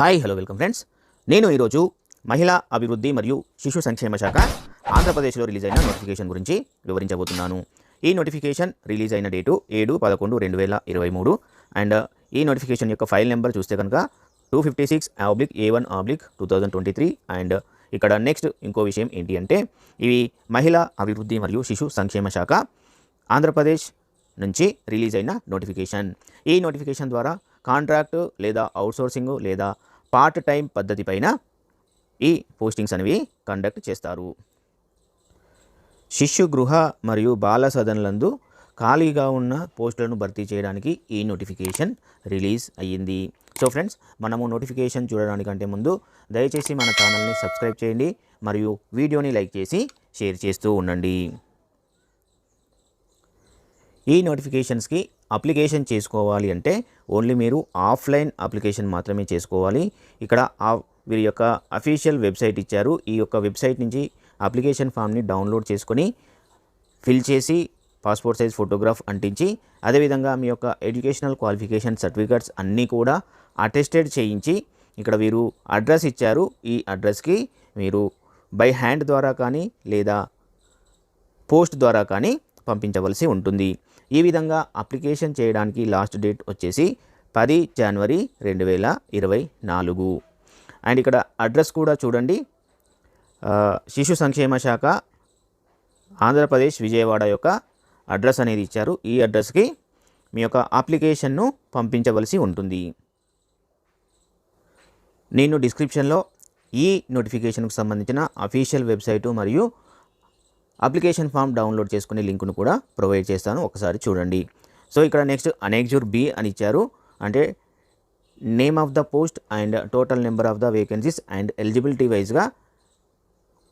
Hi hello welcome friends. నేను ఈరోజు మహిళా అభివృద్ధి మరియు శిశు సంక్షేమ శాఖ ఆంధ్రప్రదేశ్లో రిలీజ్ అయిన నోటిఫికేషన్ గురించి వివరించబోతున్నాను. ఈ నోటిఫికేషన్ రిలీజ్ అయిన డేటు 7/11/2023 అండ్ ఈ నోటిఫికేషన్ యొక్క ఫైల్ నెంబర్ చూస్తే కనుక 256/A1/2023 అండ్ ఇక్కడ నెక్స్ట్ ఇంకో విషయం ఏంటి అంటే ఇవి మహిళా అభివృద్ధి మరియు శిశు సంక్షేమ శాఖ ఆంధ్రప్రదేశ్ నుంచి రిలీజ్ అయిన నోటిఫికేషన్. ఈ నోటిఫికేషన్ ద్వారా కాంట్రాక్ట్ లేదా అవుట్సోర్సింగ్ లేదా పార్ట్ టైం పద్ధతి పైన ఈ పోస్టింగ్స్ అనేవి కండక్ట్ చేస్తారు. శిశు గృహ మరియు బాల సదన్లందు ఖాళీగా ఉన్న పోస్టులను భర్తీ చేయడానికి ఈ నోటిఫికేషన్ రిలీజ్ అయ్యింది. సో ఫ్రెండ్స్, మనము నోటిఫికేషన్ చూడడానికంటే ముందు దయచేసి మన ఛానల్ని సబ్స్క్రైబ్ చేయండి మరియు వీడియోని లైక్ చేసి షేర్ చేస్తూ ఉండండి. ఈ నోటిఫికేషన్స్కి అప్లికేషన్ చేసుకోవాలి అంటే ఓన్లీ మీరు ఆఫ్లైన్ అప్లికేషన్ మాత్రమే చేసుకోవాలి. ఇక్కడ వీరి యొక్క అఫీషియల్ వెబ్సైట్ ఇచ్చారు. ఈ యొక్క వెబ్సైట్ నుంచి అప్లికేషన్ ఫామ్ని డౌన్లోడ్ చేసుకొని ఫిల్ చేసి పాస్పోర్ట్ సైజ్ ఫోటోగ్రాఫ్ అంటించి అదేవిధంగా మీ యొక్క ఎడ్యుకేషనల్ క్వాలిఫికేషన్ సర్టిఫికేట్స్ అన్నీ కూడా అటెస్టెడ్ చేయించి ఇక్కడ వీరు అడ్రస్ ఇచ్చారు. ఈ అడ్రస్కి మీరు బై హ్యాండ్ ద్వారా కానీ లేదా పోస్ట్ ద్వారా కానీ పంపించవలసి ఉంటుంది. ఈ విధంగా అప్లికేషన్ చేయడానికి లాస్ట్ డేట్ వచ్చేసి 10 జనవరి 2024 అండ్ ఇక్కడ అడ్రస్ కూడా చూడండి. శిశు సంక్షేమ శాఖ ఆంధ్రప్రదేశ్ విజయవాడ యొక్క అడ్రస్ అనేది ఇచ్చారు. ఈ అడ్రస్కి మీ యొక్క అప్లికేషన్ను పంపించవలసి ఉంటుంది. నేను డిస్క్రిప్షన్లో ఈ నోటిఫికేషన్కు సంబంధించిన అఫీషియల్ వెబ్సైటు మరియు అప్లికేషన్ ఫామ్ డౌన్లోడ్ చేసుకునే లింకును కూడా ప్రొవైడ్ చేస్తాను, ఒకసారి చూడండి. సో ఇక్కడ నెక్స్ట్ అనెక్జూర్ బి అని ఇచ్చారు. అంటే name of the post and total number of the vacancies and eligibility వైజ్గా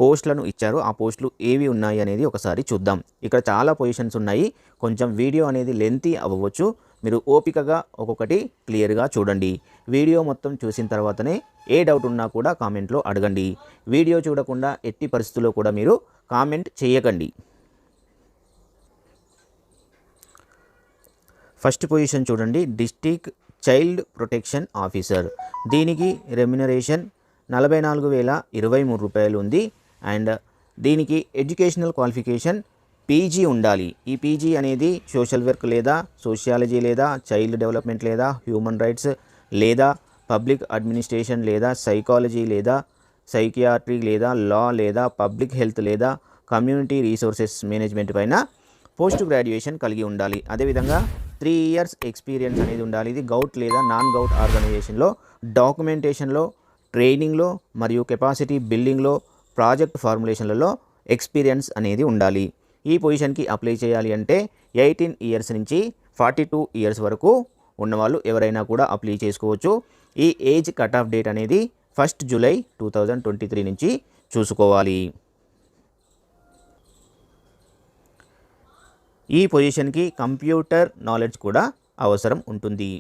పోస్టులను ఇచ్చారు. ఆ పోస్టులు ఏవి ఉన్నాయి అనేది ఒకసారి చూద్దాం. ఇక్కడ చాలా పొజిషన్స్ ఉన్నాయి. కొంచెం వీడియో అనేది లెంతీ అవ్వవచ్చు. మీరు ఓపికగా ఒక్కొక్కటి క్లియర్గా చూడండి. వీడియో మొత్తం చూసిన తర్వాతనే ఏ డౌట్ ఉన్నా కూడా కామెంట్లో అడగండి. వీడియో చూడకుండా ఎట్టి పరిస్థితుల్లో కూడా మీరు కామెంట్ చేయకండి. ఫస్ట్ పొజిషన్ చూడండి, డిస్ట్రిక్ట్ చైల్డ్ ప్రొటెక్షన్ ఆఫీసర్. దీనికి రెమ్యునరేషన్ 44,023 రూపాయలు ఉంది అండ్ దీనికి ఎడ్యుకేషనల్ క్వాలిఫికేషన్ పీజీ ఉండాలి. ఈ పీజీ అనేది సోషల్ వర్క్ లేదా సోషియాలజీ లేదా చైల్డ్ డెవలప్మెంట్ లేదా హ్యూమన్ రైట్స్ లేదా పబ్లిక్ అడ్మినిస్ట్రేషన్ లేదా సైకాలజీ లేదా సైకియాట్రీ లేదా లా లేదా పబ్లిక్ హెల్త్ లేదా కమ్యూనిటీ రీసోర్సెస్ మేనేజ్మెంట్ పైన పోస్ట్ గ్రాడ్యుయేషన్ కలిగి ఉండాలి. అదేవిధంగా 3 years ఎక్స్పీరియన్స్ అనేది ఉండాలి. ఇది గౌట్ లేదా నాన్ గౌట్ ఆర్గనైజేషన్లో డాక్యుమెంటేషన్లో ట్రైనింగ్లో మరియు కెపాసిటీ బిల్డింగ్లో ప్రాజెక్ట్ ఫార్ములేషన్లలో ఎక్స్పీరియన్స్ అనేది ఉండాలి. ఈ పొజిషన్కి అప్లై చేయాలి అంటే 18 years నుంచి 42 years వరకు ఉన్నవాళ్ళు ఎవరైనా కూడా అప్లై చేసుకోవచ్చు. ఈ ఏజ్ కట్ ఆఫ్ డేట్ అనేది 1 జూలై 2023 నుంచి చూసుకోవాలి. ఈ పొజిషన్కి కంప్యూటర్ నాలెడ్జ్ కూడా అవసరం ఉంటుంది.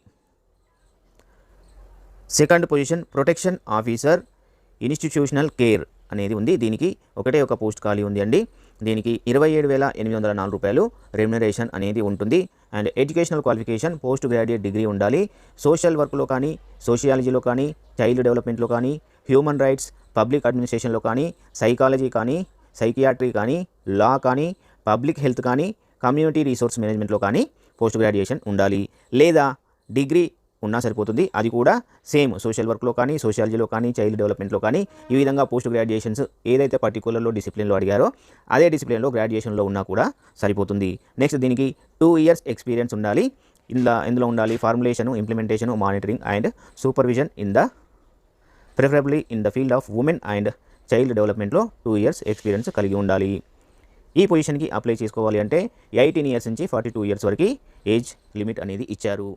Second position protection officer institutional care అనేది ఉంది. దీనికి ఒకటే ఒక పోస్ట్ ఖాళీ ఉంది అండి. దీనికి 27,804 రూపాయలు రెమ్యునరేషన్ అనేది ఉంటుంది and educational qualification post graduate degree ఉండాలి. సోషల్ వర్క్లో కానీ సోషియాలజీలో కానీ చైల్డ్ డెవలప్మెంట్లో కానీ హ్యూమన్ రైట్స్ పబ్లిక్ అడ్మినిస్ట్రేషన్లో కానీ సైకాలజీ కానీ సైకియాట్రీ కానీ లా కానీ పబ్లిక్ హెల్త్ కానీ కమ్యూనిటీ రీసోర్స్ మేనేజ్మెంట్లో కానీ పోస్ట్ గ్రాడ్యుయేషన్ ఉండాలి లేదా డిగ్రీ ఉన్నా సరిపోతుంది. అది కూడా సేమ్ సోషల్ వర్క్లో కానీ సోషియాలజీలో కానీ చైల్డ్ డెవలప్మెంట్లో కానీ ఈ విధంగా పోస్ట్ గ్రాడ్యుయేషన్స్ ఏదైతే పర్టికులర్లో డిసిప్లిన్లో అడిగారో అదే డిసిప్లిన్లో గ్రాడ్యుయేషన్లో ఉన్నా కూడా సరిపోతుంది. నెక్స్ట్ దీనికి 2 years ఎక్స్పీరియన్స్ ఉండాలి. ఇందులో ఉండాలి formulation implementation monitoring and supervision preferably in the field of women and child డెవలప్మెంట్లో 2 years ఎక్స్పీరియన్స్ కలిగి ఉండాలి. ఈ పొజిషన్కి అప్లై చేసుకోవాలి అంటే 18 years నుంచి 42 years వరకు ఏజ్ లిమిట్ అనేది ఇచ్చారు.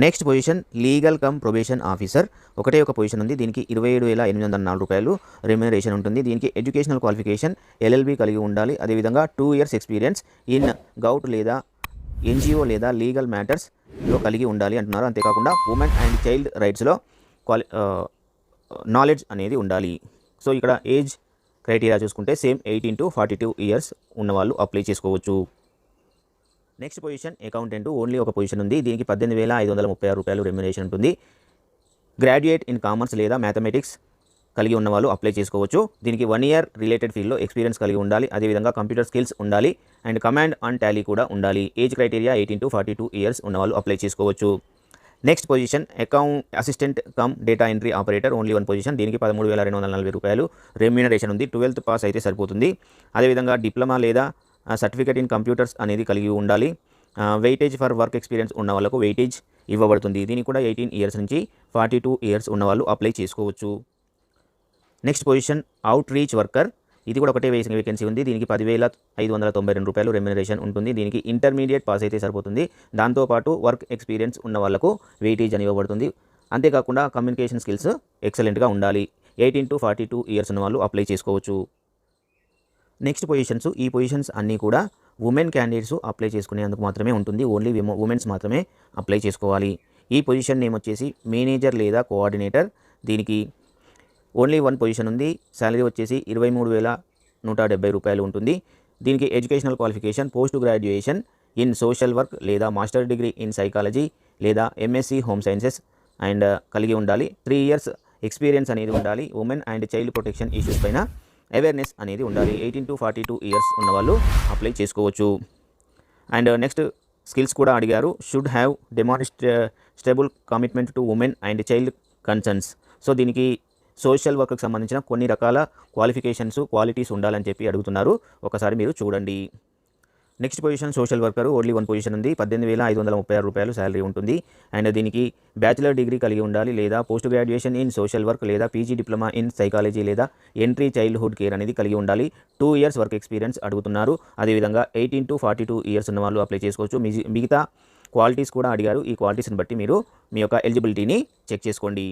Next position legal come probation officer. ఒకటే ఒక పొజిషన్ ఉంది. దీనికి 27,804 రూపాయలు రెమ్యునరేషన్ ఉంటుంది. దీనికి ఎడ్యుకేషనల్ క్వాలిఫికేషన్ LLB కలిగి ఉండాలి. అదేవిధంగా 2 years ఎక్స్పీరియన్స్ ఇన్ గౌట్ లేదా NGO లేదా లీగల్ మ్యాటర్స్లో కలిగి ఉండాలి అంటున్నారు. అంతేకాకుండా ఉమెన్ అండ్ చైల్డ్ రైట్స్లో నాలెడ్జ్ అనేది ఉండాలి. సో ఇక్కడ ఏజ్ క్రైటీరియా చూసుకుంటే సేమ్ 18 to 42 years ఉన్నవాళ్ళు అప్లై చేసుకోవచ్చు. నెక్స్ట్ పొజిషన్ అకౌంటెంట్, ఓన్లీ ఒక పొజిషన్ ఉంది. దీనికి 18,536 రూపాయలు రెమ్యునరేషన్ ఉంటుంది. గ్రాడ్యుయేట్ ఇన్ కామర్స్ లేదా మ్యాథమెటిక్స్ కలిగి ఉన్న వాళ్ళు అప్లై చేసుకోవచ్చు. దీనికి 1 ఇయర్ రిలేటెడ్ ఫీల్డ్లో ఎక్స్పీరియన్స్ కలిగి ఉండాలి. అదేవిధంగా కంప్యూటర్ స్కిల్స్ ఉండాలి అండ్ కమాండ్ అండ్ టాలీ కూడా ఉండాలి. ఏజ్ క్రైటీరియా 18 to 42 ఇయర్స్ ఉన్నవాళ్ళు అప్లై చేసుకోవచ్చు. Next position account assistant cum data entry operator, only 1 position. దీనికి 13,240 రూపాయలు రెమ్యూనరేషన్ ఉంది. 12th పాస్ అయితే సరిపోతుంది. అదేవిధంగా డిప్లొమా లేదా సర్టిఫికేట్ ఇన్ కంప్యూటర్స్ అనేది కలిగి ఉండాలి. వెయిటేజ్ ఫర్ వర్క్ ఎక్స్పీరియన్స్ ఉన్న వాళ్ళకు వెయిటేజ్ ఇవ్వబడుతుంది. దీనికి కూడా 18 ఇయర్స్ నుంచి 42 ఇయర్స్ ఉన్నవాళ్ళు అప్లై చేసుకోవచ్చు. Next position out reach worker. ఇది కూడా ఒకటే వేకెన్సీ ఉంది. దీనికి 10,592 రూపాయలు రెమ్యూనరేషన్ ఉంటుంది. దీనికి ఇంటర్మీడియట్ పాస్ అయితే సరిపోతుంది. దాంతోపాటు వర్క్ ఎక్స్పీరియన్స్ ఉన్న వాళ్ళకు వెయిటేజ్ అని ఇవ్వబడుతుంది. అంతేకాకుండా కమ్యూనికేషన్ స్కిల్స్ ఎక్సలెంట్గా ఉండాలి. 18 to 42 ఇయర్స్ ఉన్న వాళ్ళు అప్లై చేసుకోవచ్చు. నెక్స్ట్ పొజిషన్స్, ఈ పొజిషన్స్ అన్నీ కూడా ఉమెన్ క్యాండిడేట్స్ అప్లై చేసుకునేందుకు మాత్రమే ఉంటుంది. ఓన్లీ ఉమెన్స్ మాత్రమే అప్లై చేసుకోవాలి. ఈ పొజిషన్ నేమ్ వచ్చేసి మేనేజర్ లేదా కోఆర్డినేటర్. దీనికి ఓన్లీ 1 పొజిషన్ ఉంది. శాలరీ వచ్చేసి 23,170 రూపాయలు ఉంటుంది. దీనికి educational qualification post graduation in social work లేదా మాస్టర్ డిగ్రీ ఇన్ సైకాలజీ లేదా ఎంఎస్సి హోమ్ సైన్సెస్ అండ్ కలిగి ఉండాలి. 3 ఇయర్స్ ఎక్స్పీరియన్స్ అనేది ఉండాలి. Women and child protection issues పైన అవేర్నెస్ అనేది ఉండాలి. 18 to 42 ఇయర్స్ ఉన్నవాళ్ళు అప్లై చేసుకోవచ్చు. అండ్ నెక్స్ట్ స్కిల్స్ కూడా అడిగారు. Should have డెమాన్స్ట్రేబుల్ commitment to women and child concerns. So దీనికి సోషల్ వర్క్కి సంబంధించిన కొన్ని రకాల క్వాలిటీస్ ఉండాలని చెప్పి అడుగుతున్నారు. ఒకసారి మీరు చూడండి. Next position social worker, only 1 position ఉంది. 18,536 రూపాయలు శాలరీ ఉంటుంది. అండ్ దీనికి బ్యాచిలర్ డిగ్రీ కలిగి ఉండాలి లేదా post graduation in social work లేదా పీజీ డిప్లొమా ఇన్ సైకాలజీ లేదా ఎంట్రీ చైల్డ్హుడ్ కేర్ అనేది కలిగి ఉండాలి. 2 ఇయర్స్ వర్క్ ఎక్స్పీరియన్స్ అడుగుతున్నారు. అదేవిధంగా 18 to 42 ఇయర్స్ ఉన్న వాళ్ళు అప్లై చేసుకోవచ్చు. మిగతా క్వాలిటీస్ కూడా అడిగారు. ఈ క్వాలిటీస్ని బట్టి మీరు మీ యొక్క ఎలిజిబిలిటీని చెక్ చేసుకోండి.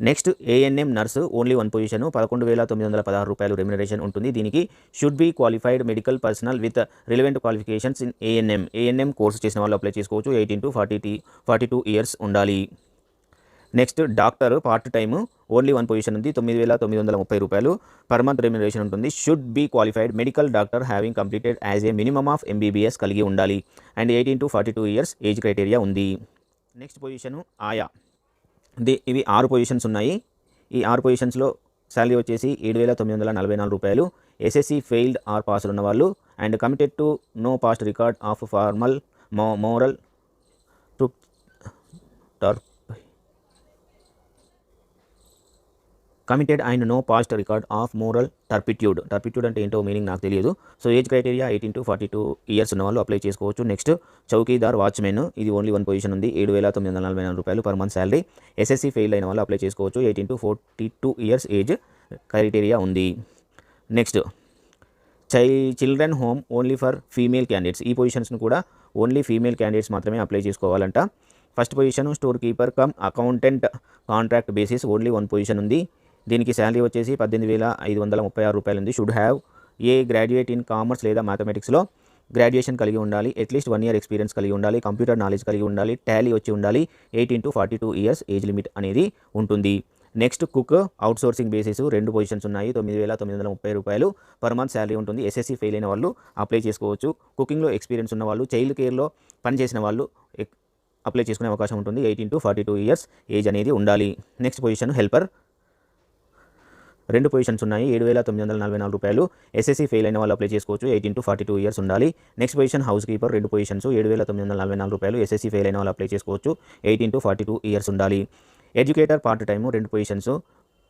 Next ANM nurse, only 1 position. 11,916 రూపాయలు రెమ్యూనరేషన్ ఉంటుంది. దీనికి should be qualified medical personal with relevant qualifications in ANM course చేసిన వాళ్ళు అప్లై చేసుకోవచ్చు. 18 to 42 ఇయర్స్ ఉండాలి. Next doctor part time, only 1 position ఉంది. 9,930 రూపాయలు పర్ మంత్ రెమ్యూనరేషన్ ఉంటుంది. Should be qualified medical doctor having completed as a minimum of MBBS కలిగి ఉండాలి. And 18 to 42 years age criteria ఉంది. నెక్స్ట్ పొజిషను ఆయా. ఇవి 6 పొజిషన్స్ ఉన్నాయి. ఈ 6 పొజిషన్స్లో శాలరీ వచ్చేసి 7,944 రూపాయలు. ఎస్ఎస్సి ఫెయిల్డ్ ఆర్ పాస్డ్ ఉన్న వాళ్ళు and committed to no past record of formal moral committed and no past record of moral turpitude అంటే ఏంటో మీనింగ్ నాకు తెలియదు. So age criteria 18 to 42 years ఉన్న వాళ్ళు అప్లై చేసుకోవచ్చు. నెక్స్ట్ చౌకీదార్ వాచ్మెన్, ఇది ఓన్లీ 1 పొజిషన్ ఉంది. 7,944 రూపాయలు per month salary. SSC fail అయిన వాళ్ళు అప్లై చేసుకోవచ్చు. 18 to 42 ఇయర్స్ ఏజ్ క్రైటీరియా ఉంది. Next children home, only for female candidates. ఈ పొజిషన్స్ను కూడా ఓన్లీ ఫీమేల్ క్యాండిడేట్స్ మాత్రమే అప్లై చేసుకోవాలంట. First position store keeper cum accountant contract basis, only 1 position ఉంది. దీనికి శాలరీ వచ్చేసి 18,536 రూపాయలు ఉంది. Should have a graduate in commerce లేదా మ్యాథమెటిక్స్లో గ్రాడ్యుయేషన్ కలిగి ఉండాలి. అట్లీస్ట్ 1 ఇయర్ ఎక్స్పీరియన్స్ కలిగి ఉండాలి. కంప్యూటర్ నాలెడ్జ్ కలిగి ఉండాలి. టాలీ వచ్చి ఉండాలి. 18 to 42 ఇయర్స్ ఏజ్ లిమిట్ అనేది ఉంటుంది. Next cook out sourcing basis, 2 positions ఉన్నాయి. 9,930 రూపాయలు పర్ మంత్ శాలరీ ఉంటుంది. ఎస్ఎస్సి ఫెయిల్ అయిన వాళ్ళు అప్లై చేసుకోవచ్చు. కుకింగ్లో ఎక్స్పీరియన్స్ ఉన్న వాళ్ళు, చైల్డ్ కేర్లో పనిచేసిన వాళ్ళు అప్లై చేసుకునే అవకాశం ఉంటుంది. 18 to 42 ఇయర్స్ ఏజ్ అనేది ఉండాలి. నెక్స్ట్ పొజిషన్ హెల్పర్, 2 పొజిషన్స్ ఉన్నాయి. 7,944 రూపాయలు. ఎస్ఎస్సి ఫెయిల్ అయిన వాళ్ళు అప్లై చేసుకోవచ్చు. 18 to 42 ఇయర్స్ ఉండాలి. Next position house keeper, 2 positions. 7,944 రూపాయలు. ఎస్ఎస్సి ఫెయిల్ అయిన వాళ్ళు అప్లై చేసుకోవచ్చు. 18 to 42 ఇయర్స్ ఉండాలి. Educator part time, 2 positions.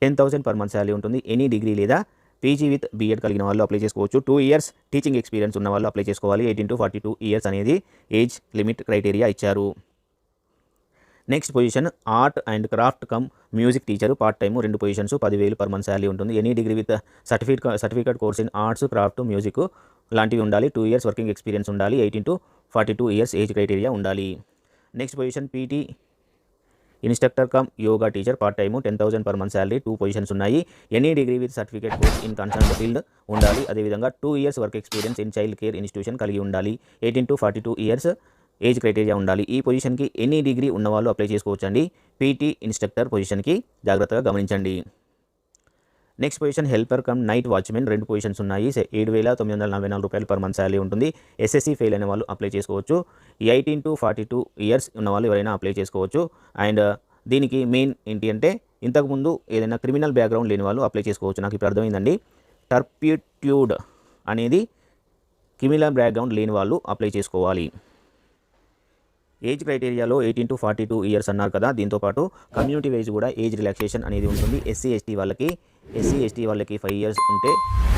10,000 per month salary ఉంటుంది. ఎనీ డిగ్రీ లేదా పీజీ విత్ బీఎడ్ కలిగిన వాళ్ళు అప్లై చేసుకోవచ్చు. 2 ఇయర్స్ టీచింగ్ ఎక్స్పీరియన్స్ ఉన్న వాళ్ళు అప్లై చేసుకోవాలి. 18 to 42 ఇయర్స్ అనేది ఏజ్ లిమిట్ క్రైటీరియా ఇచ్చారు. Next position art and craft cum music teacher part time, 2 positions. 10,000 per month salary ఉంటుంది. Any degree with certificate course in arts, craft, music లాంటివి ఉండాలి. 2 years working experience ఉండాలి. 18 to 42 years age criteria ఉండాలి. Next position PT instructor cum yoga teacher part time, 10,000 per month salary. 2 positions ఉన్నాయి. Any degree with certificate course in concern field ఉండాలి. అదేవిధంగా 2 years work experience in child care institution కలిగి ఉండాలి. 18 to 42 years age criteria ఉండాలి. ఈ పొజిషన్కి any degree ఉన్నవాళ్ళు apply చేసుకోవచ్చండి. పీటీ ఇన్స్ట్రక్టర్ పొజిషన్కి జాగ్రత్తగా గమనించండి. Next position helper cum night watchman, 2 positions ఉన్నాయి. 7,944 రూపాయలు పర్ మంత్ శాలరీ ఉంటుంది. ఎస్ఎస్సి ఫెయిల్ అయిన వాళ్ళు అప్లై చేసుకోవచ్చు. 18 to 42 ఇయర్స్ ఉన్న వాళ్ళు ఎవరైనా అప్లై చేసుకోవచ్చు. అండ్ దీనికి మెయిన్ ఏంటి అంటే ఇంతకుముందు ఏదైనా క్రిమినల్ బ్యాక్గ్రౌండ్ లేని వాళ్ళు అప్లై చేసుకోవచ్చు. నాకు ఇప్పుడు అర్థమైందండి. టర్పిట్యూడ్ అనేది క్రిమినల్ బ్యాక్గ్రౌండ్ లేని వాళ్ళు అప్లై చేసుకోవాలి. ఏజ్ క్రైటీరియాలో 18 to 42 ఇయర్స్ అన్నారు కదా. దీంతోపాటు కమ్యూనిటీ వైజ్ కూడా ఏజ్ రిలాక్సేషన్ అనేది ఉంటుంది. ఎస్సీ ఎస్టీ వాళ్ళకి 5 ఇయర్స్ ఉంటే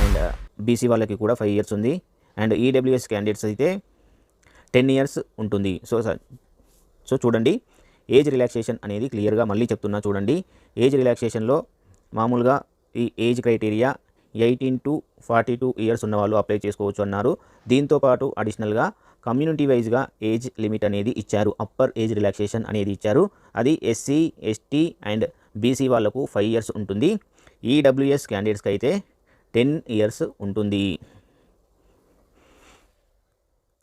అండ్ బీసీ వాళ్ళకి కూడా 5 ఇయర్స్ ఉంది. అండ్ ఈడబ్ల్యూఎస్ క్యాండిడేట్స్ అయితే 10 ఇయర్స్ ఉంటుంది. సో చూడండి, ఏజ్ రిలాక్సేషన్ అనేది క్లియర్గా మళ్ళీ చెప్తున్నా చూడండి. ఏజ్ రిలాక్సేషన్లో మామూలుగా ఈ ఏజ్ క్రైటీరియా 18 to 42 ఇయర్స్ ఉన్న వాళ్ళు అప్లై చేసుకోవచ్చు అన్నారు. దీంతోపాటు అడిషనల్గా కమ్యూనిటీ వైజ్గా ఏజ్ లిమిట్ అనేది ఇచ్చారు. అప్పర్ ఏజ్ రిలాక్సేషన్ అనేది ఇచ్చారు. అది ఎస్సీ ఎస్టీ అండ్ బీసీ వాళ్ళకు 5 ఇయర్స్ ఉంటుంది. ఈడబ్ల్యూఎస్ క్యాండిడేట్స్కి అయితే 10 ఇయర్స్ ఉంటుంది.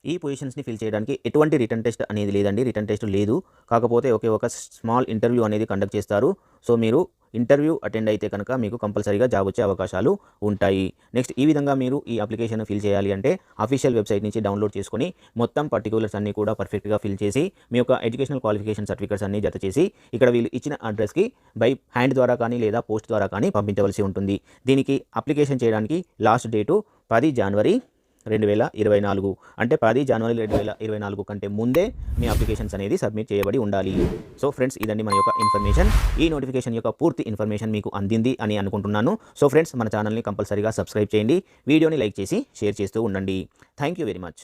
ఈ పొజిషన్స్ని ఫిల్ చేయడానికి ఎటువంటి రిటర్న్ టెస్ట్ అనేది లేదండి. రిటర్న్ టెస్ట్ లేదు. కాకపోతే ఒకే ఒక స్మాల్ ఇంటర్వ్యూ అనేది కండక్ట్ చేస్తారు. సో మీరు ఇంటర్వ్యూ అటెండ్ అయితే కనుక మీకు కంపల్సరీగా జాబ్ వచ్చే అవకాశాలు ఉంటాయి. నెక్స్ట్ ఈ విధంగా మీరు ఈ అప్లికేషన్ ఫిల్ చేయాలి అంటే అఫీషియల్ వెబ్సైట్ నుంచి డౌన్లోడ్ చేసుకొని మొత్తం పర్టికులర్స్ అన్నీ కూడా పర్ఫెక్ట్గా ఫిల్ చేసి మీ యొక్క ఎడ్యుకేషనల్ క్వాలిఫికేషన్ సర్టిఫికేట్స్ అన్ని జత చేసి ఇక్కడ వీళ్ళు ఇచ్చిన అడ్రస్కి బై హ్యాండ్ ద్వారా కానీ లేదా పోస్ట్ ద్వారా కానీ పంపించవలసి ఉంటుంది. దీనికి అప్లికేషన్ చేయడానికి లాస్ట్ డేటు 10 జనవరి 2024. అంటే 10 జనవరి 2024 కంటే ముందే మీ అప్లికేషన్స్ అనేది సబ్మిట్ చేయబడి ఉండాలి. సో ఫ్రెండ్స్, ఇదండి మన యొక్క ఇన్ఫర్మేషన్. ఈ నోటిఫికేషన్ యొక్క పూర్తి ఇన్ఫర్మేషన్ మీకు అందింది అని అనుకుంటున్నాను. సో ఫ్రెండ్స్, మన ఛానల్ని కంపల్సరీగా సబ్స్క్రైబ్ చేయండి. వీడియోని లైక్ చేసి షేర్ చేస్తూ ఉండండి. Thank you very much.